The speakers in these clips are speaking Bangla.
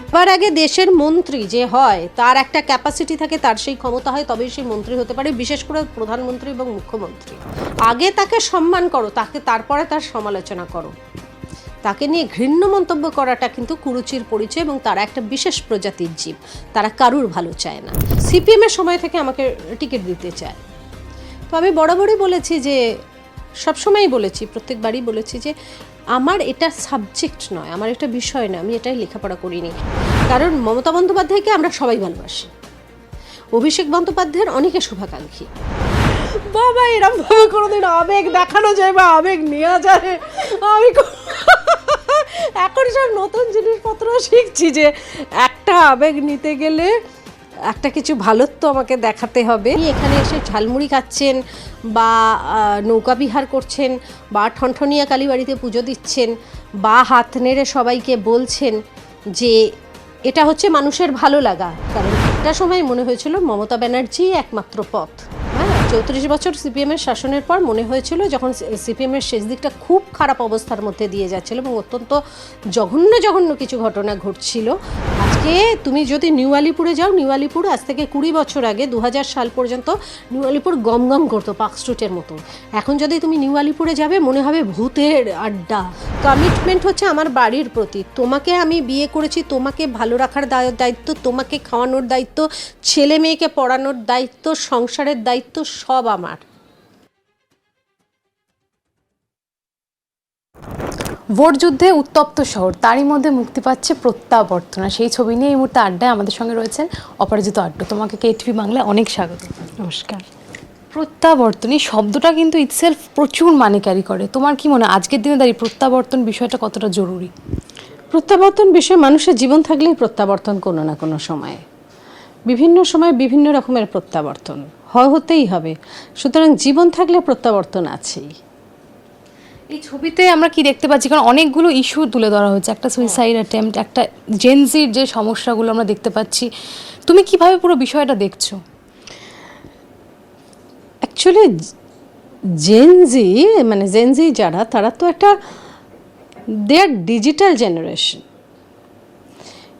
সবার আগে দেশের মন্ত্রী যে হয় তার একটা ক্যাপাসিটি থাকে, তার সেই ক্ষমতা হয়, তবেই সেই মন্ত্রী হতে পারে, বিশেষ করে প্রধানমন্ত্রী এবং মুখ্যমন্ত্রী। আগে তাকে সম্মান করো, তারপরে তার সমালোচনা করো। তাকে নিয়ে ঘৃণ্য মন্তব্য করাটা কিন্তু কুরুচির পরিচয়, এবং তারা একটা বিশেষ প্রজাতির জীব, তারা কারুর ভালো চায় না। সিপিএমের সময় থেকে আমাকে টিকিট দিতে চায়, তো আমি বরাবরই বলেছি যে, সবসময়ই বলেছি, প্রত্যেকবারই বলেছি যে আমার এটা সাবজেক্ট নয়, আমার এটা বিষয় না, আমি এটাই লেখাপড়া করিনি। কারণ মমতা বন্দ্যোপাধ্যায়কে আমরা সবাই ভালোবাসি, অভিষেক বন্দ্যোপাধ্যায়ের অনেকে শুভাকাঙ্ক্ষী। বাবা এরমভাবে কোনোদিন আবেগ দেখানো যায় বা আবেগ নেওয়া যায়, আমি এখন সব নতুন জিনিসপত্র শিখছি যে একটা আবেগ নিতে গেলে একটা কিছু ভালোত্ব আমাকে দেখাতে হবে। এখানে এসে ঝালমুড়ি খাচ্ছেন বা নৌকা বিহার করছেন বা ঠনঠনিয়া কালীবাড়িতে পুজো দিচ্ছেন বা হাত নেড়ে সবাইকে বলছেন যে এটা হচ্ছে মানুষের ভালো লাগা। কারণ একটা সময় মনে হয়েছিল মমতা ব্যানার্জি একমাত্র পথ। 34 বছর সিপিএমের শাসনের পর মনে হয়েছিল, যখন সিপিএমের শেষ দিকটা খুব খারাপ অবস্থার মধ্যে দিয়ে যাচ্ছিল এবং অত্যন্ত জঘন্য জঘন্য কিছু ঘটনা ঘটছিল। আজকে তুমি যদি নিউ আলিপুরে যাও, নিউ আলিপুর আজ থেকে 20 বছর আগে 2000 সাল পর্যন্ত নিউ আলিপুর গম গম করতো পার্ক স্ট্রিটের মতো। এখন যদি তুমি নিউ আলিপুরে যাবে মনে হবে ভূতের আড্ডা। কমিটমেন্ট হচ্ছে আমার বাড়ির প্রতি, তোমাকে আমি বিয়ে করেছি, তোমাকে ভালো রাখার দায়িত্ব, তোমাকে খাওয়ানোর দায়িত্ব, ছেলে মেয়েকে পড়ানোর দায়িত্ব, সংসারের দায়িত্ব সব আমার। ভোট যুদ্ধে উত্তপ্ত শহর, তারই মধ্যে মুক্তি পাচ্ছে প্রত্যাবর্তনা। সেই ছবি নিয়ে এই মুহূর্তে আড্ডায় আমাদের সঙ্গে রয়েছেন অপরাজিত আড্ড। তোমাকে কেটিভি বাংলায় অনেক স্বাগত। নমস্কার। প্রত্যাবর্তন এই শব্দটা কিন্তু ইটসেলফ প্রচুর মানে ক্যারি করে। তোমার কি মনে হয় আজকের দিনে দাঁড়িয়ে প্রত্যাবর্তন বিষয়টা কতটা জরুরি? প্রত্যাবর্তন বিষয়, মানুষের জীবন থাকলেই প্রত্যাবর্তন কোনো না কোনো সময়ে, বিভিন্ন সময় বিভিন্ন রকমের প্রত্যাবর্তন হতেই হবে। সুতরাং জীবন থাকলে প্রত্যাবর্তন আছেই। এই ছবিতে আমরা কি দেখতে পাচ্ছি, কারণ অনেকগুলো ইস্যু তুলে ধরা হয়েছে, একটা সুইসাইড অ্যাটেম্প্ট, একটা জেনজির যে সমস্যাগুলো আমরা দেখতে পাচ্ছি, তুমি কিভাবে পুরো বিষয়টা দেখছো? অ্যাকচুয়ালি জেনজি যারা, তারা তো একটা দে আর ডিজিটাল জেনারেশন।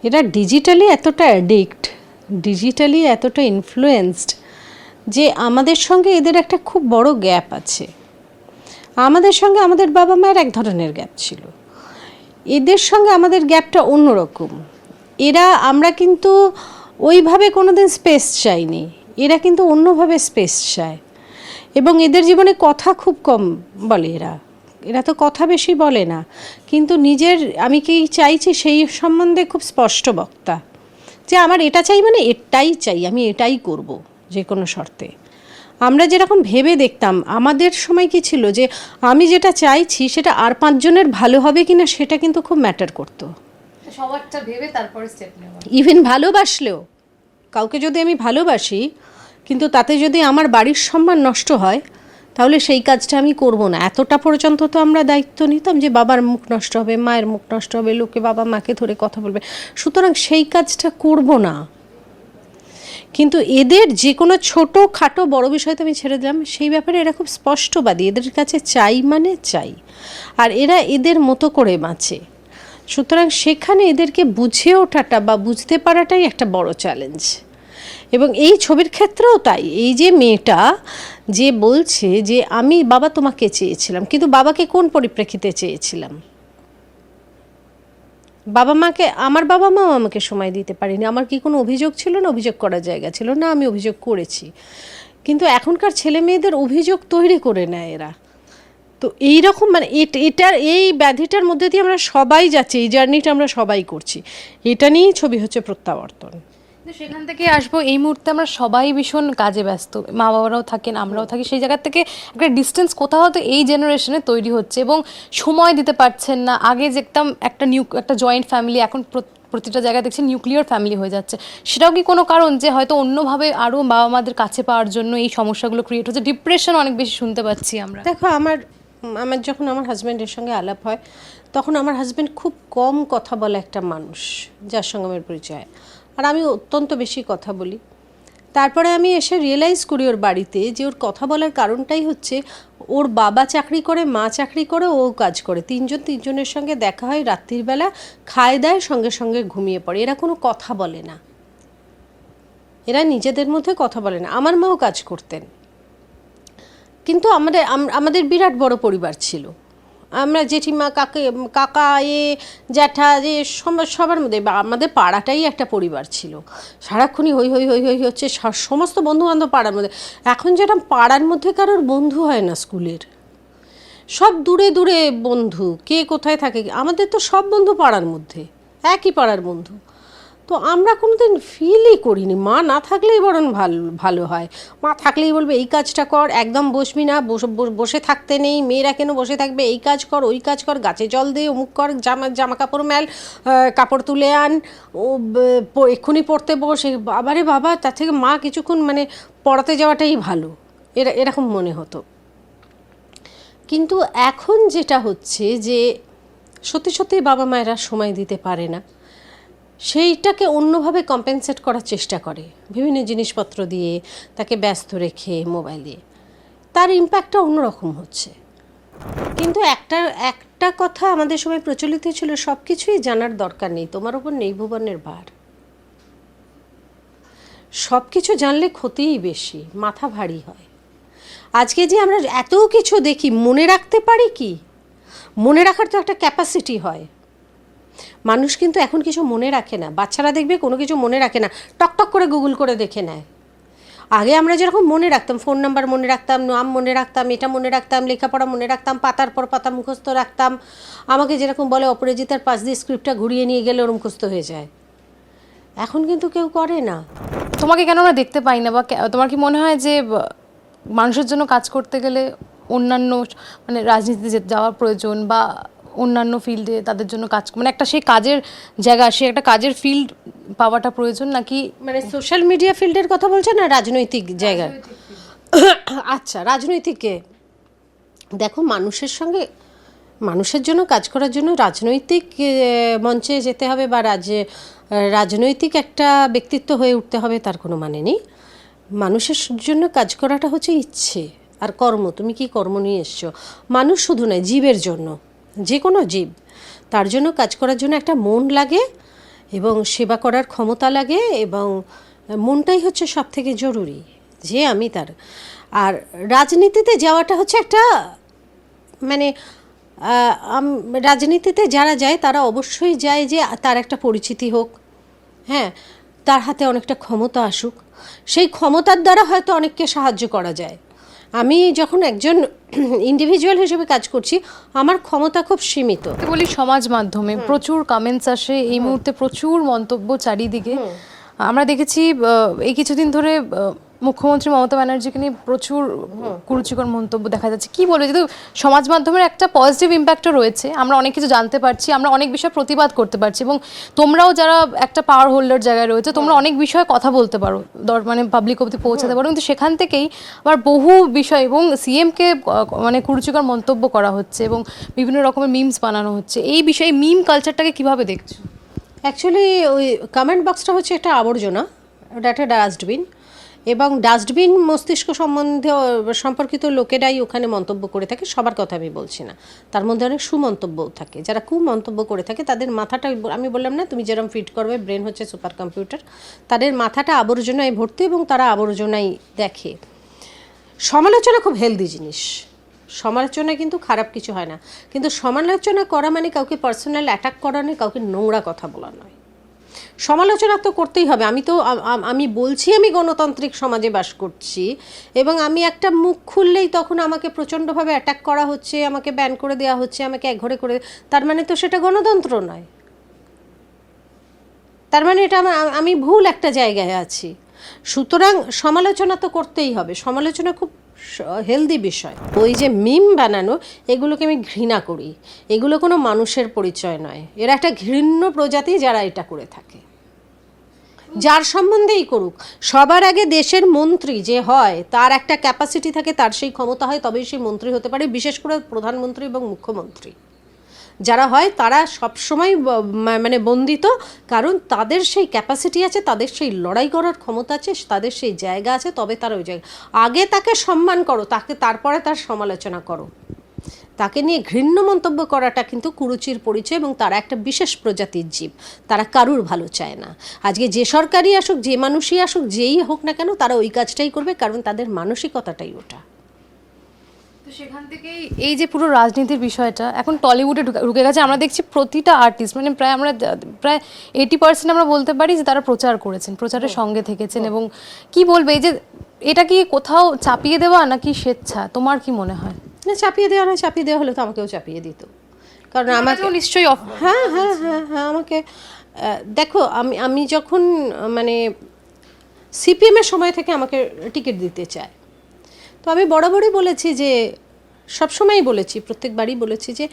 এরা ডিজিটালি এতটা অ্যাডিক্ট, ডিজিটালি এতটা ইনফ্লুয়েন্সড যে আমাদের সঙ্গে এদের একটা খুব বড় গ্যাপ আছে। আমাদের সঙ্গে আমাদের বাবা মায়ের এক ধরনের গ্যাপ ছিল, এদের সঙ্গে আমাদের গ্যাপটা অন্যরকম। আমরা কিন্তু ওইভাবে কোনোদিন স্পেস চাইনি, এরা কিন্তু অন্যভাবে স্পেস চায়। এবং এদের জীবনে কথা খুব কম বলে, এরা তো কথা বেশি বলে না, কিন্তু নিজের আমি কি চাইছি সেই সম্বন্ধে খুব স্পষ্ট বক্তা, যে আমার এটা চাই মানে এটাই চাই, আমি এটাই করব যে কোনো শর্তে। আমরা যেরকম ভেবে দেখতাম, আমাদের সময় কি ছিল যে আমি যেটা চাইছি সেটা আর 5 জনের ভালো হবে কিনা সেটা কিন্তু খুব ম্যাটার করতো। সবারটা ভেবে তারপরে স্টেপ নেওয়া। ইভেন ভালোবাসলেও, কাউকে যদি আমি ভালোবাসি কিন্তু তাতে যদি আমার বাড়ির সম্মান নষ্ট হয়, তাহলে সেই কাজটা আমি করব না। এতটা পর্যন্ত তো আমরা দায়িত্ব নিতাম যে বাবার মুখ নষ্ট হবে, মায়ের মুখ নষ্ট হবে, লোকে বাবা মাকে ধরে কথা বলবে, সুতরাং সেই কাজটা করব না। কিন্তু এদের যে কোনো ছোটো খাটো বড় বিষয় তো আমি ছেড়ে দিলাম, সেই ব্যাপারে এরা খুব স্পষ্টবাদী, এদের কাছে চাই মানে চাই, আর এরা এদের মতো করে বাঁচে। সুতরাং সেখানে এদেরকে বুঝে ওঠাটা বা বুঝতে পারাটাই একটা বড় চ্যালেঞ্জ। এবং এই ছবির ক্ষেত্রেও তাই। এই যে মেয়েটা যে বলছে যে আমি বাবা তোমাকে চেয়েছিলাম, কিন্তু বাবাকে কোন পরিপ্রেক্ষিতে চেয়েছিলাম? আমার বাবা মাও আমাকে সময় দিতে পারেনি। আমার কি কোনো অভিযোগ ছিল না? অভিযোগ করার জায়গা ছিল না? আমি অভিযোগ করেছি। কিন্তু এখনকার ছেলে মেয়েদের অভিযোগ তৈরি করে নেয় এরা। তো এইরকম এটার এই ব্যাধিটার মধ্যে দিয়ে আমরা সবাই যাচ্ছি, এই জার্নিটা আমরা সবাই করছি। এটা নিয়েই ছবি হচ্ছে প্রত্যাবর্তন। সেখান থেকে আসবো, এই মুহূর্তে আমরা সবাই ভীষণ কাজে ব্যস্ত, মা বাবারাও থাকেন, আমরাও থাকি, সেই জায়গা থেকে একটা ডিস্টেন্স কোথাও হয়তো এই জেনারেশনে তৈরি হচ্ছে এবং সময় দিতে পারছেন না। আগে দেখতাম একটা জয়েন্ট ফ্যামিলি, এখন প্রতিটা জায়গায় দেখছি নিউক্লিয়ার ফ্যামিলি হয়ে যাচ্ছে। সেটাও কি কোনো কারণ যে হয়তো অন্যভাবে আরও বাবা মাদের কাছে পাওয়ার জন্য এই সমস্যাগুলো ক্রিয়েট হচ্ছে? ডিপ্রেশন অনেক বেশি শুনতে পাচ্ছি আমরা। দেখো, আমার যখন আমার হাজব্যান্ডের সঙ্গে আলাপ হয়, তখন আমার হাজব্যান্ড খুব কম কথা বলা একটা মানুষ, যার সঙ্গে আমার পরিচয়, আর আমি অত্যন্ত বেশি কথা বলি। তারপরে আমি এসে রিয়েলাইজ করি ওর বাড়িতে যে ওর কথা বলার কারণটাই হচ্ছে ওর বাবা চাকরি করে, মা চাকরি করে, ও কাজ করে, তিনজনের সঙ্গে দেখা হয় রাত্রিবেলা, খায় দায়, সঙ্গে সঙ্গে ঘুমিয়ে পড়ে, এরা কোনো কথা বলে না, এরা নিজেদের মধ্যে কথা বলে না। আমার মাও কাজ করতেন, কিন্তু আমাদের বিরাট বড় পরিবার ছিল, আমরা জেঠিমা, কাকা, জ্যাঠা, সবার মধ্যে আমাদের পাড়াটাই একটা পরিবার ছিল, সারাক্ষণই হই হই হই হই হচ্ছে, সমস্ত বন্ধুবান্ধব পাড়ার মধ্যে। এখন যেটা পাড়ার মধ্যে কারোর বন্ধু হয় না, স্কুলের সব দূরে দূরে বন্ধু, কে কোথায় থাকে, আমাদের তো সব বন্ধু পাড়ার মধ্যে, একই পাড়ার বন্ধু। তো আমরা কোনোদিন ফিলই করিনি, মা না থাকলেই বরং ভালো হয়, মা থাকলেই বলবে এই কাজটা কর, একদম বসবি না, বসে থাকতে নেই, মেয়েরা কেন বসে থাকবে, এই কাজ কর, ওই কাজ কর, গাছে জল দে, অমুক কর, জামা কাপড় মেল, কাপড় তুলে আন, ও এক্ষুনি পড়তে বস, বাবারে বাবা, তার থেকে মা কিছুক্ষণ মানে পড়াতে যাওয়াটাই ভালো, এরকম মনে হতো। কিন্তু এখন যেটা হচ্ছে যে সত্যি সত্যি বাবা মায়েরা সময় দিতে পারে না, সেইটাকে অন্যভাবে কম্পেনসেট করার চেষ্টা করে বিভিন্ন জিনিসপত্র দিয়ে, তাকে ব্যস্ত রেখে, মোবাইল দিয়ে, তার ইম্প্যাক্টটা অন্যরকম হচ্ছে। কিন্তু একটা কথা আমাদের সময় প্রচলিত ছিল, সব কিছুই জানার দরকার নেই, তোমার ওপর নেই ভুবনের ভার, সব কিছু জানলে ক্ষতিই বেশি, মাথা ভারী হয়। আজকে যে আমরা এত কিছু দেখি, মনে রাখতে পারি কি? মনে রাখার তো একটা ক্যাপাসিটি হয়, মানুষ কিন্তু এখন কিছু মনে রাখে না, বাচ্চারা দেখবে কোনো কিছু মনে রাখে না, টক করে গুগল করে দেখে নেয়। আগে আমরা যেরকম মনে রাখতাম, ফোন নাম্বার মনে রাখতাম, নাম মনে রাখতাম, এটা মনে রাখতাম, লেখাপড়া মনে রাখতাম, পাতার পর পাতা মুখস্থ রাখতাম, আমাকে যেরকম বলে অপরাজিতার পাশ দিয়ে স্ক্রিপ্টটা ঘুরিয়ে নিয়ে গেলে ওর মুখস্থ হয়ে যায়, এখন কিন্তু কেউ করে না। তোমাকে কেন আমরা দেখতে পাই না, বা তোমার কি মনে হয় যে মানুষের জন্য কাজ করতে গেলে অন্যান্য মানে রাজনীতিতে যাওয়ার প্রয়োজন, বা অন্যান্য ফিল্ডে তাদের জন্য কাজ, মানে একটা সেই কাজের জায়গা, সে একটা কাজের ফিল্ড পাওয়াটা প্রয়োজন, নাকি মানে সোশ্যাল মিডিয়া ফিল্ডের কথা বলছো না রাজনৈতিক জায়গায়? আচ্ছা, রাজনৈতিকে দেখো, মানুষের জন্য কাজ করার জন্য রাজনৈতিক মঞ্চে যেতে হবে, বা রাজনৈতিক একটা ব্যক্তিত্ব হয়ে উঠতে হবে, তার কোনো মানে নেই। মানুষের জন্য কাজ করাটা হচ্ছে ইচ্ছে আর কর্ম, তুমি কি কর্ম নিয়ে এসছো। মানুষ শুধু নয়, জীবের জন্য, যে কোনো জীব, তার জন্য কাজ করার জন্য একটা মন লাগে এবং সেবা করার ক্ষমতা লাগে, এবং মনটাই হচ্ছে সব থেকে জরুরি, যে আমি তার। আর রাজনীতিতে যাওয়াটা হচ্ছে একটা মানে রাজনীতিতে যারা যায় তারা অবশ্যই যায় যে তার একটা পরিচিতি হোক, হ্যাঁ, তার হাতে অনেকটা ক্ষমতা আসুক, সেই ক্ষমতার দ্বারা হয়তো অনেককে সাহায্য করা যায়। আমি যখন একজন ইন্ডিভিজুয়াল হিসেবে কাজ করছি, আমার ক্ষমতা খুব সীমিত। বলি সমাজ মাধ্যমে প্রচুর কমেন্টস আসে এই মুহূর্তে, প্রচুর মন্তব্য চারিদিকে। আমরা দেখেছি এই কিছুদিন ধরে মুখ্যমন্ত্রী মমতা ব্যানার্জিকে নিয়ে প্রচুর কুরুচিকর মন্তব্য দেখা যাচ্ছে। কি বলবো, যেহেতু সমাজ মাধ্যমের একটা পজিটিভ ইম্প্যাক্টও রয়েছে, আমরা অনেক কিছু জানতে পারছি, আমরা অনেক বিষয় প্রতিবাদ করতে পারছি, এবং তোমরাও যারা একটা পাওয়ার হোল্ডার জায়গায় রয়েছে, তোমরা অনেক বিষয়ে কথা বলতে পারো, মানে পাবলিক অবধি পৌঁছাতে পারো, কিন্তু সেখান থেকেই আবার বহু বিষয় এবং সিএমকে মানে কুরুচিকর মন্তব্য করা হচ্ছে এবং বিভিন্ন রকমের মিমস বানানো হচ্ছে। এই বিষয়ে মিম কালচারটাকে কিভাবে দেখছো? অ্যাকচুয়ালি ওই কমেন্ট বক্সটা হচ্ছে একটা আবর্জনা, ওটা একটা ডাস্টবিন, এবং ডাস্টবিন মস্তিষ্ক সম্পর্কিত লোকেরাই ওখানে মন্তব্য করে থাকে, সবার কথা আমি বলছি না, তার মধ্যে অনেক সুমন্তব্যও থাকে। যারা কুমন্তব্য করে থাকে তাদের মাথাটা, আমি বললাম না তুমি যেরকম ফিট করবে, ব্রেন হচ্ছে সুপার কম্পিউটার, তাদের মাথাটা আবর্জনায় ভর্তি এবং তারা আবর্জনায় দেখে। সমালোচনা খুব হেলদি জিনিস, সমালোচনা কিন্তু খারাপ কিছু হয় না, কিন্তু সমালোচনা করা মানে কাউকে পার্সোনাল অ্যাটাক করা নয়, কাউকে নোংরা কথা বলা নয়। সমালোচনা তো করতেই হবে। আমি বলছি আমি গণতান্ত্রিক সমাজে বাস করছি, এবং আমি একটা মুখ খুললেই তখন আমাকে প্রচণ্ডভাবে অ্যাটাক করা হচ্ছে, আমাকে ব্যান করে দেওয়া হচ্ছে, আমাকে একঘরে করে, তার মানে তো সেটা গণতন্ত্র নয়, তার মানে এটা আমি ভুল একটা জায়গায় আছি। সুতরাং সমালোচনা তো করতেই হবে, সমালোচনা খুব হেলদি বিষয়। ওই যে মিম বানানো, এগুলোকে আমি ঘৃণা করি, এগুলো কোনো মানুষের পরিচয় নয়, এরা একটা ঘৃণ্য প্রজাতি যারা এটা করে থাকে, যার সম্বন্ধেই করুক। সবার আগে দেশের মন্ত্রী যে হয় তার একটা ক্যাপাসিটি থাকে, তার সেই ক্ষমতা হয়, তবেই সেই মন্ত্রী হতে পারে, বিশেষ করে প্রধানমন্ত্রী এবং মুখ্যমন্ত্রী। যারা হয় তারা সবসময় মানে বন্দিত, কারণ তাদের সেই ক্যাপাসিটি আছে, তাদের সেই লড়াই করার ক্ষমতা আছে, তাদের সেই জায়গা আছে, তবে তারা ওই জায়গা। আগে তাকে সম্মান করো, তারপরে তার সমালোচনা করো। তাকে নিয়ে ঘৃণ্য মন্তব্য করাটা কিন্তু কুরুচির পরিচয়, এবং তারা একটা বিশেষ প্রজাতির জীব, তারা কারুর ভালো চায় না। আজকে যে সরকারই আসুক, যে মানুষই আসুক, যেই হোক না কেন, তারা ওই কাজটাই করবে, কারণ তাদের মানসিকতাটাই ওটা। তো সেখান থেকেই এই যে পুরো রাজনীতির বিষয়টা এখন টলিউডে ঢুকে গেছে। আমরা দেখছি প্রতিটা আর্টিস্ট, মানে প্রায় 80% আমরা বলতে পারি যে তারা প্রচার করেছেন, প্রচারের সঙ্গে থেকেছেন। এবং কি বলবে, এই যে এটা কি কোথাও চাপিয়ে দেওয়া নাকি স্বেচ্ছা, তোমার কি মনে হয়? না, চাপিয়ে দেওয়া না, চাপিয়ে দেওয়া হলে তো আমাকেও চাপিয়ে দিত, কারণ আমাকে নিশ্চয়ই হ্যাঁ হ্যাঁ হ্যাঁ হ্যাঁ আমাকে দেখো, আমি যখন মানে সিপিএমের সময় থেকে আমাকে টিকিট দিতে চায়, তো আমি বরাবরই বলেছি যে, সবসময়ই বলেছি, প্রত্যেকবারই বলেছি যে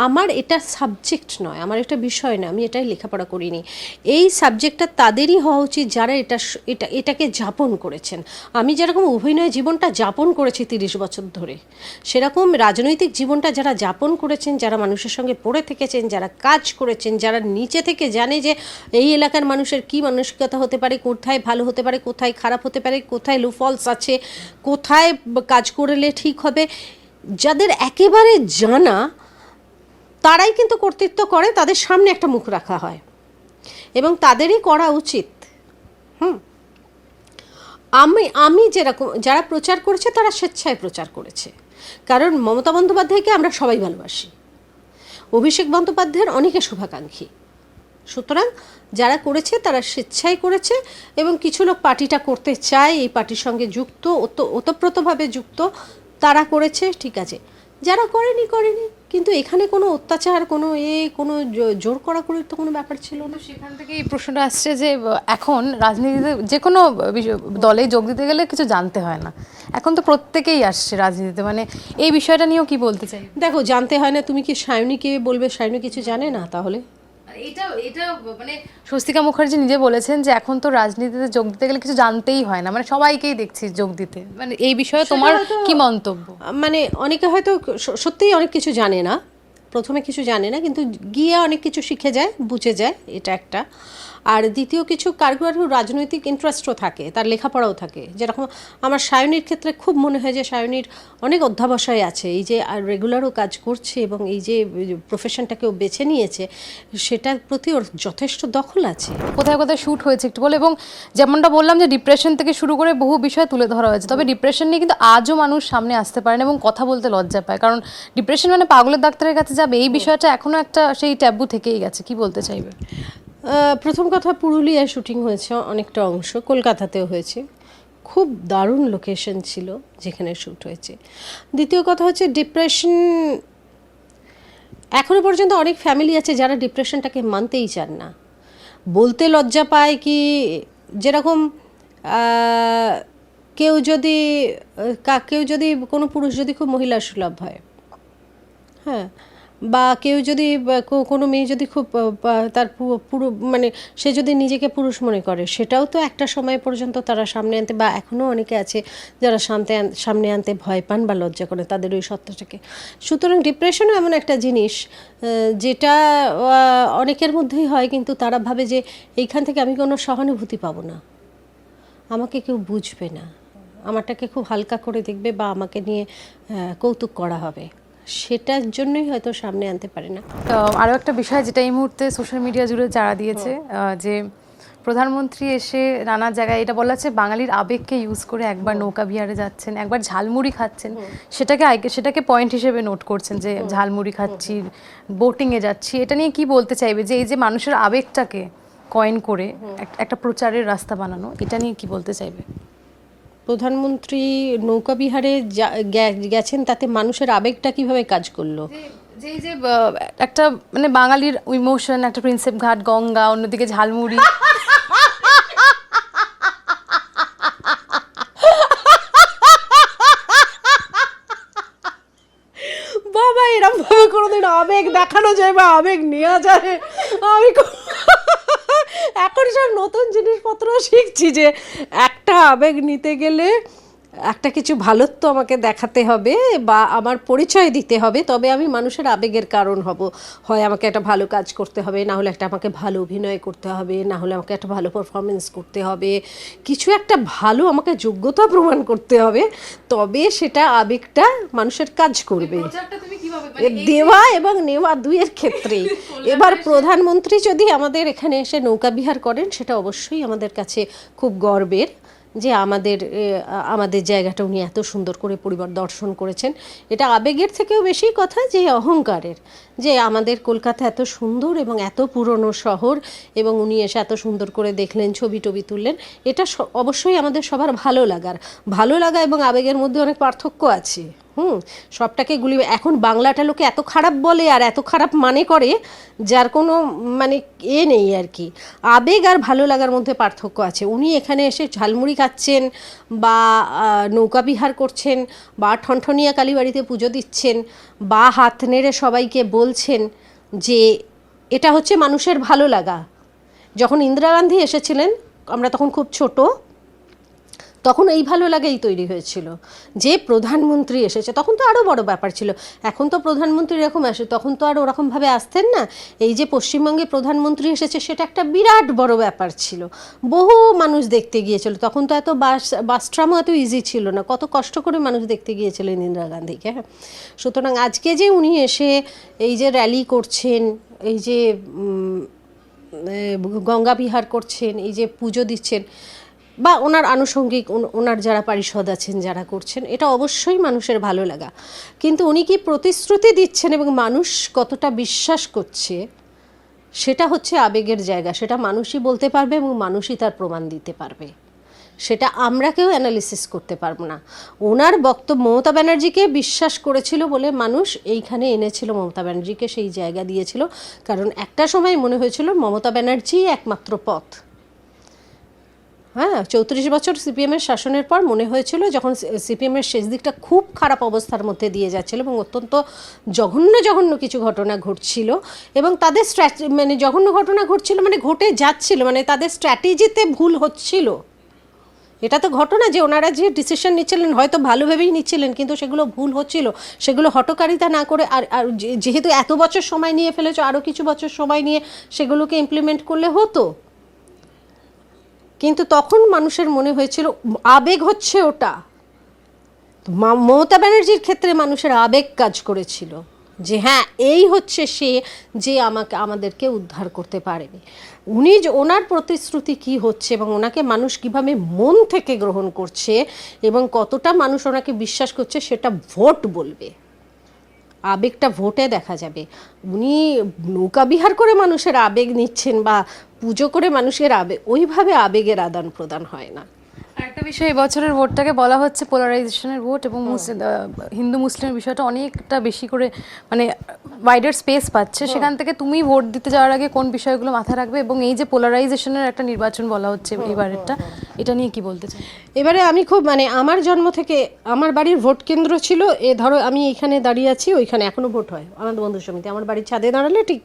আমার এটা সাবজেক্ট নয়, আমার এটা বিষয় না, আমি এটাই লেখাপড়া করিনি। এই সাবজেক্টটা তাদেরই হওয়া উচিত যারা এটাকে যাপন করেছেন। আমি যেরকম অভিনয় জীবনটা যাপন করেছি 30 বছর ধরে, সেরকম রাজনৈতিক জীবনটা যারা যাপন করেছেন, যারা মানুষের সঙ্গে পড়ে থেকেছেন, যারা কাজ করেছেন, যারা নিচে থেকে জানে যে এই এলাকার মানুষের কী মানসিকতা হতে পারে, কোথায় ভালো হতে পারে, কোথায় খারাপ হতে পারে, কোথায় লুফলস আছে, কোথায় কাজ করলে ঠিক হবে, যাদের একেবারে জানা, তারাই কিন্তু কর্তৃত্ব করে, তাদের সামনে একটা মুখ রাখা হয়, এবং তাদেরই করা উচিত। আমি যেরকম, যারা প্রচার করেছে তারা স্বেচ্ছায় প্রচার করেছে, কারণ মমতা বন্দ্যোপাধ্যায়কে আমরা সবাই ভালোবাসি, অভিষেক বন্দ্যোপাধ্যায়ের অনেকে শুভাকাঙ্ক্ষী, সুতরাং যারা করেছে তারা স্বেচ্ছায় করেছে, এবং কিছু লোক পার্টিটা করতে চায়, এই পার্টির সঙ্গে যুক্ত, ওতপ্রোতভাবে যুক্ত, তারা করেছে, ঠিক আছে। যারা করেনি, কিন্তু এখানে কোনো অত্যাচার, কোনো জোর করাকরির তো কোনো ব্যাপার ছিল না। সেখান থেকে এই প্রশ্নটা আসছে যে এখন রাজনীতিতে যে কোনো দলে যোগ দিতে গেলে কিছু জানতে হয় না, এখন তো প্রত্যেকেই আসছে রাজনীতিতে, মানে এই বিষয়টা নিয়েও কি বলতে চাই? দেখো, জানতে হয় না, তুমি কি সায়নীকে বলবে সায়নী কিছু জানে না? তাহলে এটা মানে স্বস্তিকা মুখার্জি নিজে বলেছেন যে এখন তো রাজনীতিতে যোগ দিতে গেলে কিছু জানতেই হয় না, মানে সবাইকেই দেখছি যোগ দিতে, মানে এই বিষয়ে তোমার কি মন্তব্য? মানে অনেকে হয়তো সত্যিই অনেক কিছু জানে না, প্রথমে কিছু জানে না, কিন্তু গিয়ে অনেক কিছু শিখে যায়, বুঝে যায়, এটা একটা। আর দ্বিতীয় কিছু কারো রাজনৈতিক ইন্টারেস্টও থাকে, তার লেখাপড়াও থাকে, যেরকম আমার সায়নীর ক্ষেত্রে খুব মনে হয় যে সায়নীর অনেক অধ্যাবসায় আছে, এই যে আর রেগুলারও কাজ করছে, এবং এই যে প্রফেশনটাকেও বেছে নিয়েছে, সেটার প্রতি ওর যথেষ্ট দখল আছে। কোথায় কোথায় শ্যুট হয়েছে একটু বলে, এবং যেমনটা বললাম যে ডিপ্রেশন থেকে শুরু করে বহু বিষয় তুলে ধরা হয়েছে, তবে ডিপ্রেশন নিয়ে কিন্তু আজও মানুষ সামনে আসতে পারে না এবং কথা বলতে লজ্জা পায়, কারণ ডিপ্রেশন মানে পাগলের ডাক্তারের কাছে যাবে, এই বিষয়টা এখনো একটা সেই ট্যাবু থেকেই গেছে। কি বলতে চাইবে? প্রথম কথা, পুরুলিয়ায় শুটিং হয়েছে, অনেকটা অংশ কলকাতাতেও হয়েছে, খুব দারুণ লোকেশন ছিল যেখানে শ্যুট হয়েছে। দ্বিতীয় কথা হচ্ছে, ডিপ্রেশন এখনও পর্যন্ত অনেক ফ্যামিলি আছে যারা ডিপ্রেশনটাকে মানতেই চান না, বলতে লজ্জা পায়, কি যেরকম কেউ যদি কোনো পুরুষ যদি খুব মহিলা সুলভ হয়, হ্যাঁ, বা কেউ যদি কোনো মেয়ে যদি খুব তার পুরো মানে সে যদি নিজেকে পুরুষ মনে করে, সেটাও তো একটা সময় পর্যন্ত তারা সামনে আনতে, বা এখনও অনেকে আছে যারা সামনে আনতে ভয় পান বা লজ্জা করে তাদের ওই সত্তাটাকে। সুতরাং ডিপ্রেশনও এমন একটা জিনিস যেটা অনেকের মধ্যেই হয়, কিন্তু তারা ভাবে যে এইখান থেকে আমি কোনো সহানুভূতি পাবো না, আমাকে কেউ বুঝবে না, আমারটাকে খুব হালকা করে দেখবে, বা আমাকে নিয়ে কৌতুক করা হবে, সেটার জন্যই হয়তো সামনে আনতে পারে না। আরও একটা বিষয় যেটা এই মুহূর্তে সোশ্যাল মিডিয়া জুড়ে চাড়া দিয়েছে, যে প্রধানমন্ত্রী এসে নানা জায়গায়, এটা বলা হচ্ছে বাঙালির আবেগকে ইউজ করে একবার নৌকা বিহারে যাচ্ছেন, একবার ঝালমুড়ি খাচ্ছেন, সেটাকে পয়েন্ট হিসেবে নোট করছেন যে ঝালমুড়ি খাচ্ছি, বোটিংয়ে যাচ্ছি। এটা নিয়ে কি বলতে চাইবে, যে এই যে মানুষের আবেগটাকে কয়েন করে একটা প্রচারের রাস্তা বানানো, এটা নিয়ে কি বলতে চাইবে? প্রধানমন্ত্রী নৌকা বিহারে গেছেন, তাতে মানুষের আবেগটা কিভাবে কাজ করলো? যে এই যে একটা মানে বাঙালির ইমোশন, একটা প্রিন্সেপ ঘাট, গঙ্গা, অন্যদিকে ঝালমুড়ি। বাবা, এরকম ভাবে কোনোদিন আবেগ দেখানো যায় বা আবেগ নেওয়া যায়? আমি এখন সব নতুন জিনিসপত্র শিখছি যে একটা আবেগ নিতে গেলে একটা কিছু ভালোত্ব আমাকে দেখাতে হবে বা আমার পরিচয় দিতে হবে, তবে আমি মানুষের আবেগের কারণ হব। হয় আমাকে একটা ভালো কাজ করতে হবে, না হলে একটা আমাকে ভালো অভিনয় করতে হবে, না হলে আমাকে একটা ভালো পারফরমেন্স করতে হবে, কিছু একটা ভালো আমাকে যোগ্যতা প্রমাণ করতে হবে, তবে সেটা আবেগটা মানুষের কাজ করবে। দেওয়া এবং নেওয়া দুইয়ের ক্ষেত্রেই। এবার প্রধানমন্ত্রী যদি আমাদের এখানে এসে নৌকা বিহার করেন, সেটা অবশ্যই আমাদের কাছে খুব গর্বের যে আমাদের জায়গাটা উনি এত সুন্দর করে পরিদর্শন করেছেন। এটা আবেগের থেকেও বেশি কথা যে অহংকারের, যে আমাদের কলকাতা এত সুন্দর এবং এত পুরনো শহর, এবং উনি এসে এত সুন্দর করে দেখলেন, ছবি টবি তুললেন। এটা অবশ্যই আমাদের সবার ভালো লাগা এবং আবেগের মধ্যে অনেক পার্থক্য আছে। সবটাকে এখন বাংলাটা লোকে এত খারাপ বলে আর এত খারাপ মানে করে, যার কোনো মানে নেই আর কি। আবেগ আর ভালো লাগার মধ্যে পার্থক্য আছে। উনি এখানে এসে ঝালমুড়ি খাচ্ছেন বা নৌকা বিহার করছেন বা ঠনঠনিয়া কালীবাড়িতে পুজো দিচ্ছেন বা হাত নেড়ে সবাইকে বলছেন যে এটা হচ্ছে মানুষের ভালো লাগা। যখন ইন্দিরা গান্ধী এসেছিলেন, আমরা তখন খুব ছোট, তখন এই ভালো লাগাই তৈরি হয়েছিল যে প্রধানমন্ত্রী এসেছে। তখন তো আরও বড় ব্যাপার ছিল। এখন তো প্রধানমন্ত্রী এরকম আসে, তখন তো আর ওরকমভাবে আসতেন না। এই যে পশ্চিমবঙ্গে প্রধানমন্ত্রী এসেছে, সেটা একটা বিরাট বড় ব্যাপার ছিল। বহু মানুষ দেখতে গিয়েছিল। তখন তো এত বাস ট্রামও এত ইজি ছিল না, কত কষ্ট করে মানুষ দেখতে গিয়েছিলেন ইন্দিরা গান্ধীকে। হ্যাঁ, সুতরাং আজকে যে উনি এসে এই যে র্যালি করছেন, এই যে গঙ্গা বিহার করছেন, এই যে পুজো দিচ্ছেন, বা ওনার আনুষঙ্গিক ওনার যারা পারিষদ আছেন যারা করছেন, এটা অবশ্যই মানুষের ভালো লাগা। কিন্তু উনি কি প্রতিশ্রুতি দিচ্ছেন এবং মানুষ কতটা বিশ্বাস করছে, সেটা হচ্ছে আবেগের জায়গা। সেটা মানুষই বলতে পারবে এবং মানুষই তার প্রমাণ দিতে পারবে। সেটা আমরা কেউ অ্যানালিসিস করতে পারবো না। ওনার বক্তব্য, মমতা ব্যানার্জিকে বিশ্বাস করেছিল বলে মানুষ এইখানে এনেছিল, মমতা ব্যানার্জিকে সেই জায়গা দিয়েছিল। কারণ একটা সময় মনে হয়েছিল মমতা ব্যানার্জি একমাত্র পথ। হ্যাঁ, 34 বছর সিপিএমের শাসনের পর মনে হয়েছিল, যখন সিপিএমের শেষ দিকটা খুব খারাপ অবস্থার মধ্যে দিয়ে যাচ্ছিল এবং অত্যন্ত জঘন্য কিছু ঘটনা ঘটছিল, এবং তাদের মানে জঘন্য ঘটনা ঘটছিল মানে ঘটে যাচ্ছিল, মানে তাদের স্ট্র্যাটেজিতে ভুল হচ্ছিল। এটা তো ঘটনা যে ওনারা যে ডিসিশন নিচ্ছিলেন হয়তো ভালোভাবেই নিচ্ছিলেন, কিন্তু সেগুলো ভুল হচ্ছিল। সেগুলো হঠকারিতা না করে আর যেহেতু এত বছর সময় নিয়ে ফেলেছ, আরও কিছু বছর সময় নিয়ে সেগুলোকে ইমপ্লিমেন্ট করলে হতো। কিন্তু তখন মানুষের মনে হয়েছিল আবেগ হচ্ছে ওটা। মমতা ব্যানার্জির ক্ষেত্রে মানুষের আবেগ কাজ করেছিল যে হ্যাঁ, এই হচ্ছে সে যে আমাদেরকে উদ্ধার করতে পারেনি। উনি যে ওনার প্রতিশ্রুতি কি হচ্ছে এবং ওনাকে মানুষ কিভাবে মন থেকে গ্রহণ করছে এবং কতটা মানুষ ওনাকে বিশ্বাস করছে, সেটা ভোট বলবে। আবেগটা ভোটে দেখা যাবে। উনি নৌকা বিহার করে মানুষের আবেগ নিচ্ছেন বা পুজো করে মানুষের আবেগ, ওইভাবে আবেগের আদান প্রদান হয় না। একটা বিষয়, এই বছরের ভোটটাকে বলা হচ্ছে পোলারাইজেশনের ভোট, এবং হিন্দু মুসলিমের বিষয়টা অনেকটা বেশি করে মানে ওয়াইডার স্পেস পাচ্ছে। সেখান থেকে তুমি ভোট দিতে যাওয়ার আগে কোন বিষয়গুলো মাথায় রাখবে, এবং এই যে পোলারাইজেশনের একটা নির্বাচন বলা হচ্ছে এবারেরটা, এটা নিয়ে কি বলতে চাই? এবারে আমি খুব মানে আমার জন্ম থেকে আমার বাড়ির ভোট কেন্দ্র ছিল, ধরো আমি এখানে দাঁড়িয়ে আছি, ওইখানে এখনও ভোট হয় আমাদের বন্ধু সমিতি। আমার বাড়ির ছাদে দাঁড়ালে ঠিক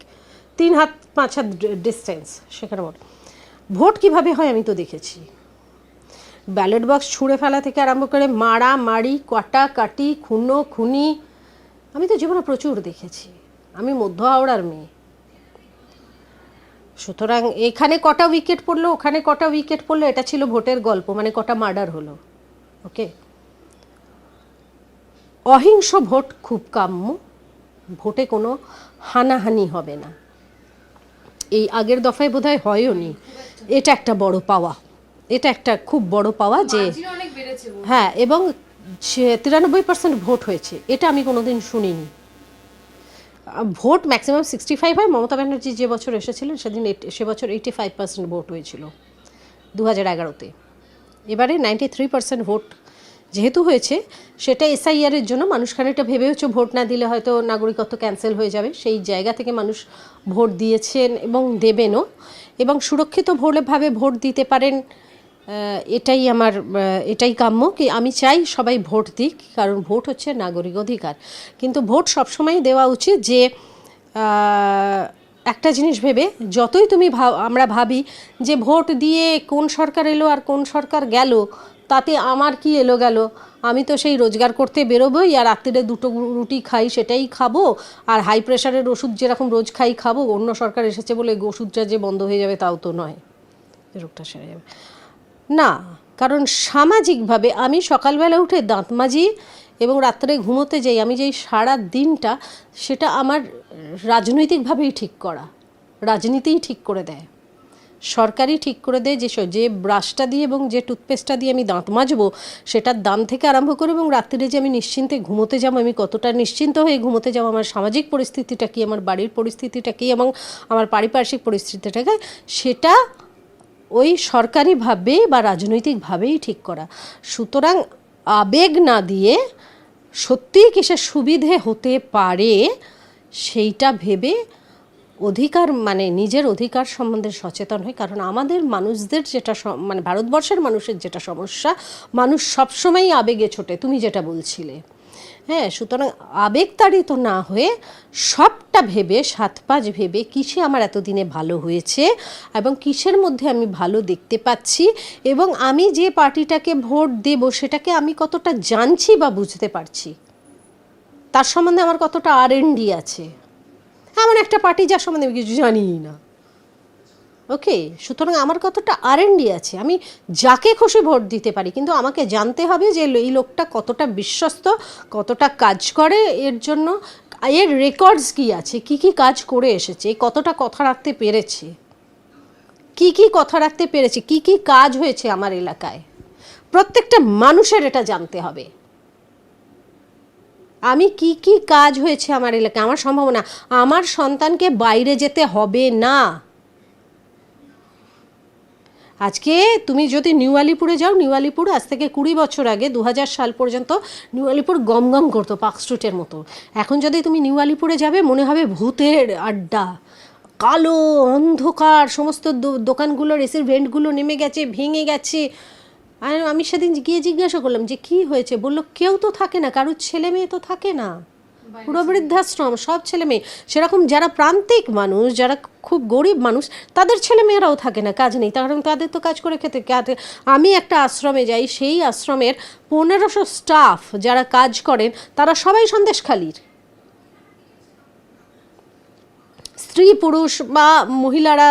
3 হাত 5 হাত ডিস্টেন্স, সেখানে ভোট কীভাবে হয় আমি তো দেখেছি। ব্যালট বক্স ছুঁড়ে ফেলা থেকে আরম্ভ করে মারামারি, কাটাকাটি, খুনি, আমি তো জীবনে প্রচুর দেখেছি। আমি মধ্য হাওড়ার মেয়ে, সুতরাং এখানে কটা উইকেট পড়লো, ওখানে কটা উইকেট পড়লো, এটা ছিল ভোটের গল্প, মানে কটা মার্ডার হলো। ওকে, অহিংস ভোট খুব কাম্য, ভোটে কোনো হানাহানি হবে না। এই আগের দফায় বোধহয় হয়ও নি। এটা একটা বড় পাওয়া, এটা একটা খুব বড় পাওয়া যে হ্যাঁ, এবং 93% ভোট হয়েছে, এটা আমি কোনোদিন শুনিনি। ভোট ম্যাক্সিমাম 65 হয়। মমতা ব্যানার্জি যে বছর এসেছিলেন সে বছর 85% ভোট হয়েছিল 2011-তে। এবারে 93% ভোট যেহেতু হয়েছে, সেটা এসআইআরের জন্য মানুষ খানিকটা ভেবে হচ্ছে ভোট না দিলে হয়তো নাগরিকত্ব ক্যান্সেল হয়ে যাবে, সেই জায়গা থেকে মানুষ ভোট দিয়েছেন এবং দেবেনও, এবং সুরক্ষিতভাবে ভোট দিতে পারেন। এটাই কাম্য। কি আমি চাই সবাই ভোট দিক, কারণ ভোট হচ্ছে নাগরিক অধিকার। কিন্তু ভোট সবসময় দেওয়া উচিত যে একটা জিনিস ভেবে, যতই তুমি আমরা ভাবি যে ভোট দিয়ে কোন সরকার এলো আর কোন সরকার গেল তাতে আমার কি এলো গেল? আমি তো সেই রোজগার করতে বেরোবোই, আর রাত্রিরে 2টো রুটি খাই, সেটাই খাবো, আর হাই প্রেশারের ওষুধ যেরকম রোজ খাই খাবো। অন্য সরকার এসেছে বলে ওষুধটা যে বন্ধ হয়ে যাবে তাও তো নয়, রোগটা সেরে যাবে না। কারণ সামাজিকভাবে আমি সকালবেলা উঠে দাঁত মাজি এবং রাত্রে ঘুমোতে যাই, আমি যেই সারা দিনটা, সেটা আমার রাজনৈতিকভাবেই ঠিক করা, রাজনীতিই ঠিক করে দেয়, সরকারই ঠিক করে দেয় যে ব্রাশটা দিয়ে এবং যে টুথপেস্টটা দিয়ে আমি দাঁত মাজবো সেটার দাম থেকে আরম্ভ করে এবং রাত্রিরে যে আমি নিশ্চিন্তে ঘুমোতে যাবো, আমি কতটা নিশ্চিন্ত হয়ে ঘুমোতে যাবো, আমার সামাজিক পরিস্থিতিটা কী, আমার বাড়ির পরিস্থিতিটা কী এবং আমার পারিপার্শ্বিক পরিস্থিতিটাকে, সেটা ওই সরকারিভাবে বা রাজনৈতিকভাবেই ঠিক করা। সুতরাং আবেগ না দিয়ে সত্যিই কিসের সুবিধে হতে পারে সেইটা ভেবে অধিকার, মানে নিজের অধিকার সম্বন্ধে সচেতন হয়। কারণ আমাদের মানুষদের যেটা মানে ভারতবর্ষের মানুষের যেটা সমস্যা, মানুষ সবসময়ই আবেগে ছোটে, তুমি যেটা বলছিলে। হ্যাঁ, সুতরাং আবেগতাড়িত না হয়ে সবটা ভেবে, 7-5 ভেবে কিসে আমার এতদিনে ভালো হয়েছে এবং কিসের মধ্যে আমি ভালো দেখতে পাচ্ছি এবং আমি যে পার্টিটাকে ভোট দেব সেটাকে আমি কতটা জানছি বা বুঝতে পারছি, তার সম্বন্ধে আমার কতটা R&D আছে। এমন একটা পার্টি যার সম্বন্ধে আমি কিছু জানিই না, ওকে। সুতরাং আমার কতটা R&D আছে, আমি যাকে খুশি ভোট দিতে পারি, কিন্তু আমাকে জানতে হবে যে এই লোকটা কতটা বিশ্বস্ত, কতটা কাজ করে, এর জন্য এর রেকর্ডস কী আছে, কি কি কাজ করে এসেছে, কতটা কথা রাখতে পেরেছে, কি কি কথা রাখতে পেরেছে, কি কি কাজ হয়েছে আমার এলাকায়, প্রত্যেকটা মানুষের এটা জানতে হবে। আমি কি কি কাজ হয়েছে আমার এলাকায়, আমার সম্ভাবনা, আমার সন্তানকে বাইরে যেতে হবে না। আজকে তুমি যদি নিউ আলিপুরে যাও, নিউ আলিপুর আজ থেকে 20 বছর আগে 2000 সাল পর্যন্ত নিউ আলিপুর গম গম করতো পার্ক স্ট্রিটের মতো। এখন যদি তুমি নিউ আলিপুরে যাবে মনে হবে ভূতের আড্ডা, কালো অন্ধকার, সমস্ত দোকানগুলোর এসির ভেন্টগুলো নেমে গেছে, ভেঙে গেছে। আর আমি সেদিন গিয়ে জিজ্ঞাসা করলাম যে কি হয়েছে, বললো কেউ তো থাকে না, কারোর ছেলে মেয়ে তো থাকে না, পুরো বৃদ্ধাশ্রম, সব ছেলে মেয়ে। সেরকম যারা প্রান্তিক মানুষ, যারা খুব গরিব মানুষ, তাদের ছেলে মেয়েরাও থাকে না, কাজ নেই, কারণ তাদের তো কাজ করে খেতে। আমি একটা আশ্রমে যাই, সেই আশ্রমের 1500 স্টাফ যারা কাজ করেন তারা সবাই সন্দেশখালির, স্ত্রী পুরুষ বা মহিলারা,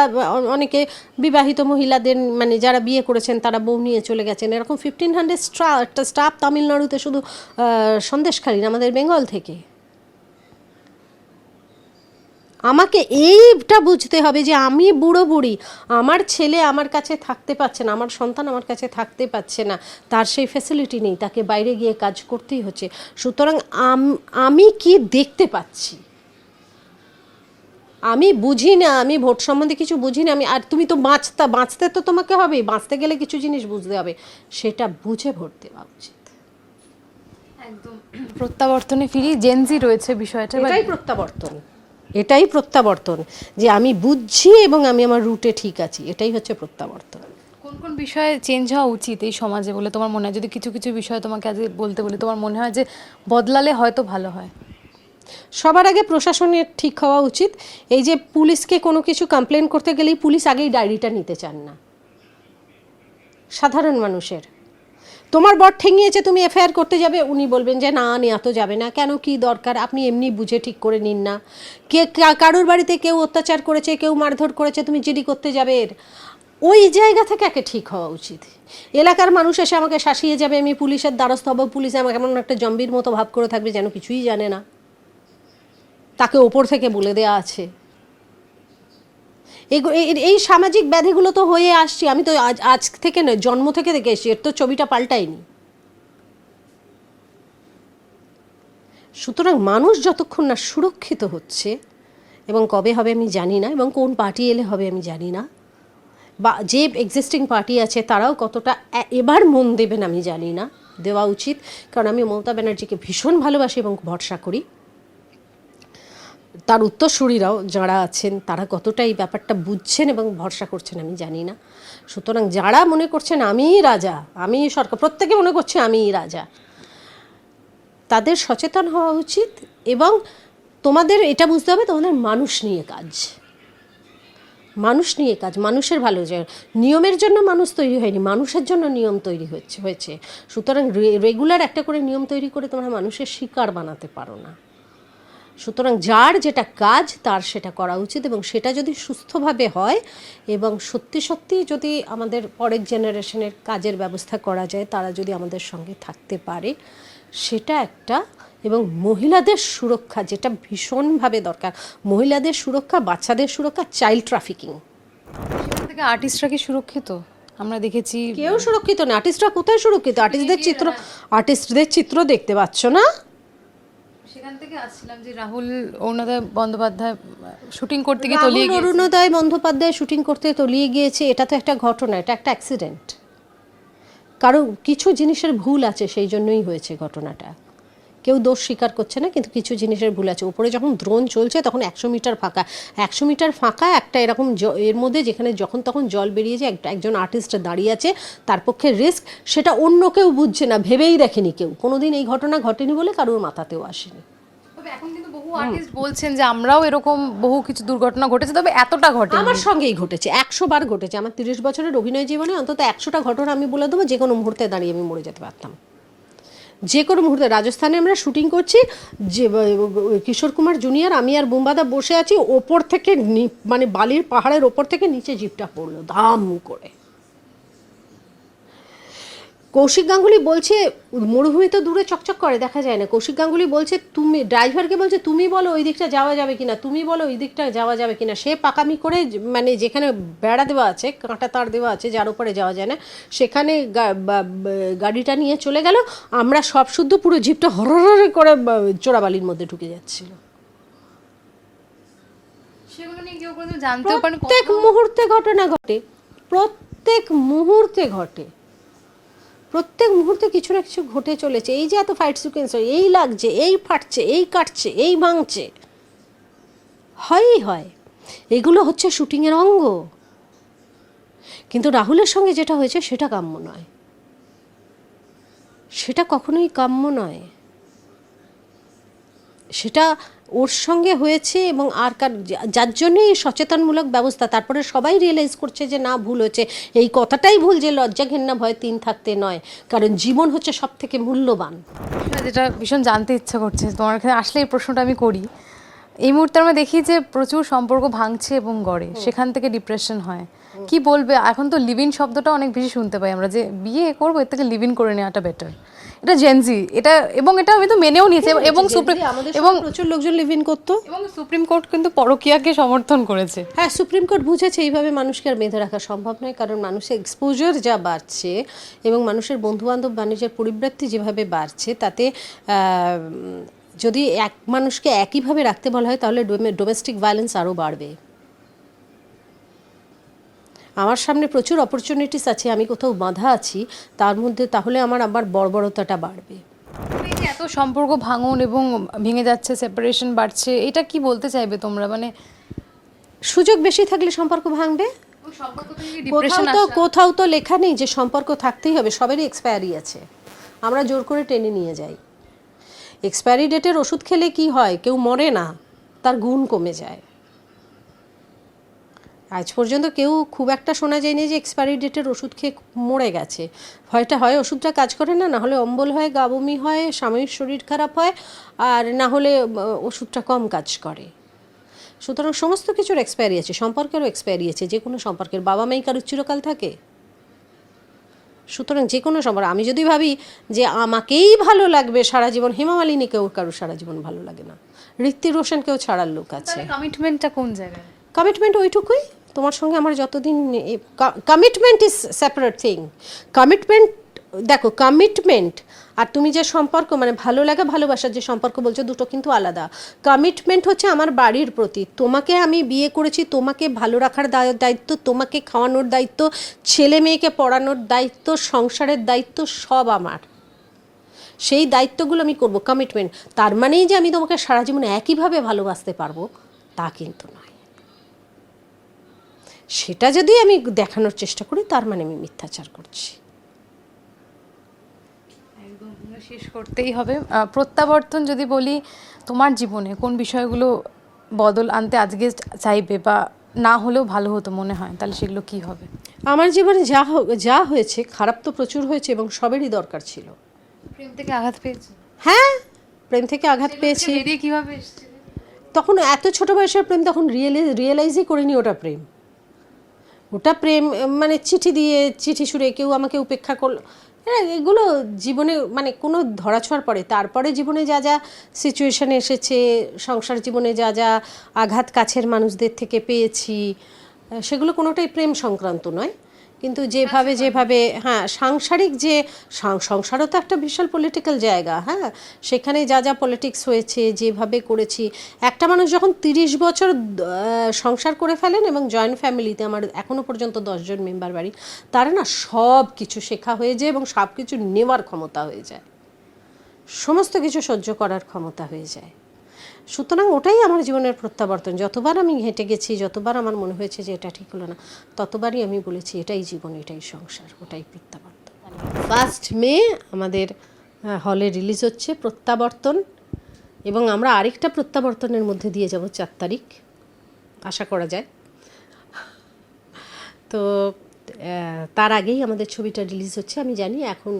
অনেকে বিবাহিত মহিলাদের, মানে যারা বিয়ে করেছেন তারা বউ নিয়ে চলে গেছেন। এরকম 1500 স্টাফ তামিলনাড়ুতে শুধু সন্দেশখালির, আমাদের বেঙ্গল থেকে। আমাকে এইটা বুঝতে হবে যে আমি বুড়ো বুড়ি, আমার ছেলে আমার কাছে থাকতে পারছে না, আমার সন্তান আমার কাছে থাকতে পারছে না, তার সেই ফ্যাসিলিটি নেই, তাকে বাইরে গিয়ে কাজ করতেই হচ্ছে। সুতরাং আমি কি দেখতে পাচ্ছি, আমি বুঝি না, আমি ভোট সম্বন্ধে কিছু বুঝি না, আর তুমি তো বাঁচতে তো তোমাকে হবে, বাঁচতে গেলে কিছু জিনিস বুঝতে হবে, সেটা বুঝে ভোট দেওয়া উচিত। একদম প্রত্যাবর্তনে ফিরি, জেনজি রয়েছে বিষয়টা, এটাই প্রত্যাবর্তন, যে আমি বুঝছি এবং আমি আমার রুটে ঠিক আছি, এটাই হচ্ছে প্রত্যাবর্তন। কোন কোন বিষয়ে চেঞ্জ হওয়া উচিত এই সমাজে বলে তোমার মনে হয়? যদি কিছু কিছু বিষয় তোমাকে আজ বলতে বলি, তোমার মনে হয় যে বদলালে হয়তো ভালো হয়? সবার আগে প্রশাসনের ঠিক হওয়া উচিত। এই যে পুলিশকে কোনো কিছু কমপ্লেন করতে গেলেই পুলিশ আগেই ডায়েরিটা নিতে চান না, সাধারণ মানুষের। তোমার বর ঠেঙিয়েছে, তুমি এফআইআর করতে যাবে, উনি বলবেন যে না নেওয়া তো যাবে না, কেন, কি দরকার, আপনি এমনি বুঝে ঠিক করে নিন না। কারোর বাড়িতে কেউ অত্যাচার করেছে, কেউ মারধর করেছে, তুমি জিডি করতে যাবে, ওই জায়গা থেকে একে ঠিক হওয়া উচিত। এলাকার মানুষ এসে আমাকে শাসিয়ে যাবে, আমি পুলিশের দ্বারস্থ হব, পুলিশ আমাকে এমন একটা জম্বির মতো ভাব করে থাকবে যেন কিছুই জানে না, তাকে ওপর থেকে বলে দেওয়া আছে। এই সামাজিক ব্যাধিগুলো তো হয়ে আসছে, আমি তো আজ থেকে নয়, জন্ম থেকে দেখে এসেছি, এর তো ছবিটা পাল্টায়নি। সুতরাং মানুষ যতক্ষণ না সুরক্ষিত হচ্ছে, এবং কবে হবে আমি জানি না, এবং কোন পার্টি এলে হবে আমি জানি না, বা যে এক্সিস্টিং পার্টি আছে তারাও কতটা এবার মন দেবেন আমি জানি না, দেওয়া উচিত। কারণ আমি মমতা ব্যানার্জিকে ভীষণ ভালোবাসি এবং ভরসা করি, তার উত্তরসূরিরাও যারা আছেন তারা কতটা এই ব্যাপারটা বুঝছেন এবং ভরসা করছেন আমি জানি না। সুতরাং যারা মনে করছেন আমিই রাজা, আমি সরকার, প্রত্যেকে মনে করছে আমিই রাজা, তাদের সচেতন হওয়া উচিত। এবং তোমাদের এটা বুঝতে হবে তোমাদের মানুষ নিয়ে কাজ, মানুষ নিয়ে কাজ, মানুষের ভালো যায়। নিয়মের জন্য মানুষ তৈরি হয়নি, মানুষের জন্য নিয়ম তৈরি হয়েছে। সুতরাং রেগুলার একটা করে নিয়ম তৈরি করে তোমরা মানুষের শিকার বানাতে পারো না। সুতরাং যার যেটা কাজ তার সেটা করা উচিত, এবং সেটা যদি সুস্থভাবে হয় এবং সত্যি সত্যি যদি আমাদের পরের জেনারেশনের কাজের ব্যবস্থা করা যায়, তারা যদি আমাদের সঙ্গে থাকতে পারে, সেটা একটা। এবং মহিলাদের সুরক্ষা, যেটা ভীষণভাবে দরকার, মহিলাদের সুরক্ষা, বাচ্চাদের সুরক্ষা, চাইল্ড ট্রাফিকিং। সেখান থেকে আর্টিস্টরা কি সুরক্ষিত? আমরা দেখেছি কেউ সুরক্ষিত না। আর্টিস্টরা কোথায় সুরক্ষিত? আর্টিস্টদের চিত্র দেখতে পাচ্ছ না? সেখান থেকে আসছিলাম যে রাহুল অরুণোদয় বন্দ্যোপাধ্যায় শুটিং করতে গিয়ে তলিয়ে রাহুল গিয়েছে। অরুণোদয় বন্দ্যোপাধ্যায় শুটিং করতে তলিয়ে গিয়েছে, এটা তো একটা ঘটনা, এটা একটা অ্যাক্সিডেন্ট। কারণ কিছু জিনিসের ভুল আছে, সেই জন্যই হয়েছে ঘটনাটা। কেউ দোষ স্বীকার করছে না, কিন্তু কিছু জিনিসের ভুল আছে। উপরে যখন ড্রোন চলছে তখন 100 মিটার ফাঁকা, 100 মিটার ফাঁকা একটা এরকম এর মধ্যে, যেখানে যখন তখন জল বেরিয়েছে, একজন আর্টিস্ট দাঁড়িয়ে আছে, তার পক্ষে রিস্ক, সেটা অন্য কেউ বুঝছে না, ভেবেই দেখেনি কেউ। কোনোদিন এই ঘটনা ঘটেনি বলে কারোর মাথাতেও আসেনি। তবে এখন কিন্তু বহু আর্টিস্ট বলছেন যে আমরাও এরকম বহু কিছু দুর্ঘটনা ঘটেছে, তবে এতটা ঘটে। আমার সঙ্গেই ঘটেছে, 100 বার ঘটেছে। আমার 30 বছরের অভিনয় জীবনে অন্তত 100টা ঘটনা আমি বলে দেবো, যে কোনো মুহূর্তে দাঁড়িয়ে আমি মরে যেতে পারতাম। যে কোনো মুহূর্তে। রাজস্থানে আমরা শুটিং করছি, যে কিশোর কুমার জুনিয়র, আমি আর বুম্বাদা বসে আছি, ওপর থেকে মানে বালির পাহাড়ের ওপর থেকে নিচে জিপটা পড়লো ধাম করে। কৌশিক গাঙ্গুলি বলছে, মরুভূমি তো দূরে চকচক করে, দেখা যায় না। কৌশিক গাঙ্গুলি বলছে, তুমি ড্রাইভারকে বলছে, তুমি বলো ওই দিকটা যাওয়া যাবে কিনা, তুমি বলো ওই দিকটা যাওয়া যাবে কিনা। সে পাকামি করে, মানে যেখানে বেড়া দেওয়া আছে, কাঁটা তার দেওয়া আছে, যার উপরে যাওয়া যায় না, সেখানে গাড়িটা নিয়ে চলে গেল। আমরা সব শুদ্ধ পুরো জিপটা হরহর করে চোরাবালির মধ্যে ঢুকে যাচ্ছিল। সেগুলো নিয়ে কেউ কোনো জানতেও পারেন। প্রত্যেক মুহূর্তে ঘটনা ঘটে, প্রত্যেক মুহূর্তে ঘটে, প্রত্যেক মুহূর্তে কিছু না কিছু ঘটে চলেছে। এই যে এত ফাইট সিকোয়েন্স হয়, এই লাগছে, এই ফাটছে, এই কাটছে, এই ভাঙছে, হয়ই হয়। এগুলো হচ্ছে শুটিংয়ের অঙ্গ। কিন্তু রাহুলের সঙ্গে যেটা হয়েছে সেটা কাম্য নয়, সেটা কখনোই কাম্য নয়। সেটা ওর সঙ্গে হয়েছে, এবং আর যার জন্যই সচেতনমূলক ব্যবস্থা। তারপরে সবাই রিয়েলাইজ করছে যে না, ভুল হচ্ছে। এই কথাটাই ভুল যে লজ্জা ঘেন্না ভয় 3 থাকতে নয়, কারণ জীবন হচ্ছে সব থেকে মূল্যবান। যেটা ভীষণ জানতে ইচ্ছা করছে, তোমার এখানে আসলে এই প্রশ্নটা আমি করি। এই মুহূর্তে আমরা দেখি যে প্রচুর সম্পর্ক ভাঙছে এবং গড়ে, সেখান থেকে ডিপ্রেশন হয়। কি বলবে? এখন তো লিভ ইন শব্দটা অনেক বেশি শুনতে পাই আমরা, যে বিয়ে করবো, এর থেকে লিভ ইন করে নেওয়াটা বেটার। এটা জেনজি, এটা, এবং এটা আমি তো মেনেও নিয়েছি। এবং প্রচুর লোকজন লিভ ইন করতো, এবং সুপ্রিম কোর্ট কিন্তু পরকীয়াকে সমর্থন করেছে। হ্যাঁ, সুপ্রিম কোর্ট বুঝেছে এইভাবে মানুষকে আর বেঁধে রাখা সম্ভব নয়। কারণ মানুষের এক্সপোজার যা বাড়ছে এবং মানুষের বন্ধুবান্ধব বাণিজ্যের পরিবৃত্তি যেভাবে বাড়ছে, তাতে যদি এক মানুষকে একইভাবে রাখতে বলা হয়, তাহলে ডোমেস্টিক ভায়োলেন্স আরও বাড়বে। আমার সামনে প্রচুর অপরচুনিটিস আছে, আমি কোথাও বাঁধা আছি, তার মধ্যে তাহলে আমার আবার বর্বরতাটা বাড়বে। এই যে এত সম্পর্ক ভাঙন এবং ভেঙে যাচ্ছে, সেপারেশন বাড়ছে, এটা কি বলতে চাইবে তোমরা? মানে সুযোগ বেশি থাকলে সম্পর্ক ভাঙবে। কোথাও তো লেখা নেই যে সম্পর্ক থাকতেই হবে। সবেরই এক্সপায়ারি আছে, আমরা জোর করে টেনে নিয়ে যাই। এক্সপায়ারি ডেটের ওষুধ খেলে কি হয়? কেউ মরে না, তার গুণ কমে যায়। আজ পর্যন্ত কেউ খুব একটা শোনা যায়নি যে এক্সপায়ারি ডেটের ওষুধ খেয়ে মরে গেছে। হয় ওষুধটা কাজ করে না, না হলে অম্বল হয়, গা বমি হয়, সাময়িক শরীর খারাপ হয়, আর না হলে ওষুধটা কম কাজ করে। সুতরাং সমস্ত কিছুর এক্সপায়ারি আছে, সম্পর্কেরও এক্সপায়ারি আছে। যে কোনো সম্পর্কের, বাবা মাই কারোর চিরকাল থাকে? সুতরাং যে কোনো সম্পর্ক, আমি যদি ভাবি যে আমাকেই ভালো লাগবে সারা জীবন, হেমা মালিনীকেও কারোর সারা জীবন ভালো লাগে না, ঋত্বিক রোশনকেও ছাড়ার লোক আছে। কমিটমেন্টটা কোন জায়গায়? কমিটমেন্ট ওইটুকুই, তোমার সঙ্গে আমার যতদিন, commitment is separate thing. Commitment, দেখো, কমিটমেন্ট আর তুমি যে সম্পর্ক, মানে ভালো লাগা ভালোবাসার যে সম্পর্ক বলছো, দুটো কিন্তু আলাদা। কমিটমেন্ট হচ্ছে আমার বাড়ির প্রতি, তোমাকে আমি বিয়ে করেছি, তোমাকে ভালো রাখার দায়িত্ব, তোমাকে খাওয়ানোর দায়িত্ব, ছেলে মেয়েকে পড়ানোর দায়িত্ব, সংসারের দায়িত্ব, সব আমার। সেই দায়িত্বগুলো আমি করব, কমিটমেন্ট। তার মানেই যে আমি তোমাকে সারা জীবন একইভাবে ভালোবাসতে পারবো তা কিন্তু নয়। সেটা যদি আমি দেখানোর চেষ্টা করি, তার মানে আমি মিথ্যাচার করছি। একদম শেষ করতেই হবে। প্রত্যাবর্তন যদি বলি, তোমার জীবনে কোন বিষয়গুলো বদল আনতে আজকে চাইবে, বা না হলেও ভালো হতো মনে হয়, তাহলে সেগুলো কি হবে? আমার জীবনে যা হয়েছে, খারাপ তো প্রচুর হয়েছে এবং সবেরই দরকার ছিল। প্রেম থেকে আঘাত পেয়েছে? হ্যাঁ, প্রেম থেকে আঘাত পেয়েছি। বেরিয়ে কিভাবে এসেছে? তখন এত ছোট বয়সের প্রেম, তখন রিয়েলাইজই করিনি ওটা প্রেম। ওটা প্রেম মানে চিঠি সুরে কেউ আমাকে উপেক্ষা করলো, এগুলো জীবনে মানে কোনো ধরাছোঁয়ার পরে, তারপরে জীবনে যা যা সিচুয়েশান এসেছে, সংসার জীবনে যা যা আঘাত কাছের মানুষদের থেকে পেয়েছি, সেগুলো কোনোটাই প্রেম সংক্রান্ত নয়। কিন্তু যেভাবে হ্যাঁ, সাংসারিক যে সংসারও তো একটা বিশাল পলিটিক্যাল জায়গা। হ্যাঁ, সেখানে যা যা পলিটিক্স হয়েছে, যেভাবে করেছি, একটা মানুষ যখন 30 বছর সংসার করে ফেলেন এবং জয়েন্ট ফ্যামিলিতে, আমার এখনও পর্যন্ত 10 জন মেম্বার বাড়ি, তারা না সব কিছু শেখা হয়ে যায় এবং সব কিছু নেওয়ার ক্ষমতা হয়ে যায়, সমস্ত কিছু সহ্য করার ক্ষমতা হয়ে যায়। সুতরাং ওটাই আমার জীবনের প্রত্যাবর্তন। যতবার আমি হেঁটে গেছি, যতবার আমার মনে হয়েছে যে এটা ঠিক হলো না, ততবারই আমি বলেছি এটাই জীবন, এটাই সংসার, ওটাই প্রত্যাবর্তন। 1 মে আমাদের হলে রিলিজ হচ্ছে প্রত্যাবর্তন, এবং আমরা আরেকটা প্রত্যাবর্তনের মধ্যে দিয়ে যাব 4 তারিখ, আশা করা যায়। তো তার আগেই আমাদের ছবিটা রিলিজ হচ্ছে। আমি জানি এখন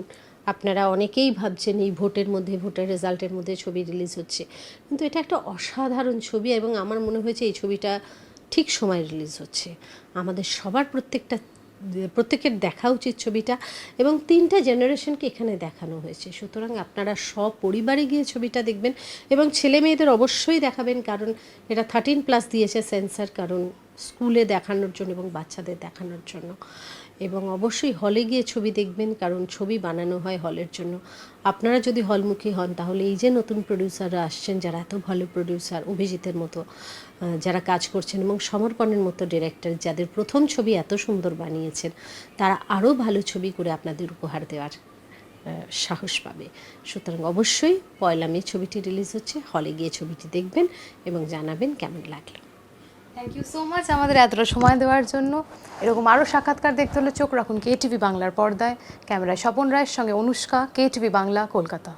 আপনারা অনেকেই ভাবছেন এই ভোটের রেজাল্টের মধ্যে ছবি রিলিজ হচ্ছে, কিন্তু এটা একটা অসাধারণ ছবি এবং আমার মনে হয়েছে এই ছবিটা ঠিক সময় রিলিজ হচ্ছে। আমাদের সবার প্রত্যেকের দেখা উচিত ছবিটা, এবং 3টা জেনারেশনকে এখানে দেখানো হয়েছে। সুতরাং আপনারা সপরিবারে গিয়ে ছবিটা দেখবেন এবং ছেলে মেয়েদের অবশ্যই দেখাবেন, কারণ এটা 13+ দিয়েছে সেন্সর, কারণ স্কুলে দেখানোর জন্য এবং বাচ্চাদের দেখানোর জন্য। এবং অবশ্যই হলে গিয়ে ছবি দেখবেন, কারণ ছবি বানানো হয় হলের জন্য। আপনারা যদি হলমুখী হন, তাহলে এই যে নতুন প্রডিউসাররা আসছেন, যারা এত ভালো প্রডিউসার, অভিজিতের মতো যারা কাজ করছেন, এবং সমর্পণের মতো ডিরেক্টর, যাদের প্রথম ছবি এত সুন্দর বানিয়েছেন, তারা আরও ভালো ছবি করে আপনাদের উপহার দেওয়ার সাহস পাবে। সুতরাং অবশ্যই 1 মে ছবিটি রিলিজ হচ্ছে, হলে গিয়ে ছবিটি দেখবেন এবং জানাবেন কেমন লাগলো। থ্যাংক ইউ সো মাচ আমাদের এতটা সময় দেওয়ার জন্য। এরকম আরও সাক্ষাৎকার দেখতে হলে চোখ রাখুন KTV বাংলার পর্দায়। ক্যামেরায় স্বপন রায়ের সঙ্গে অনুষ্কা, KTV বাংলা, কলকাতা।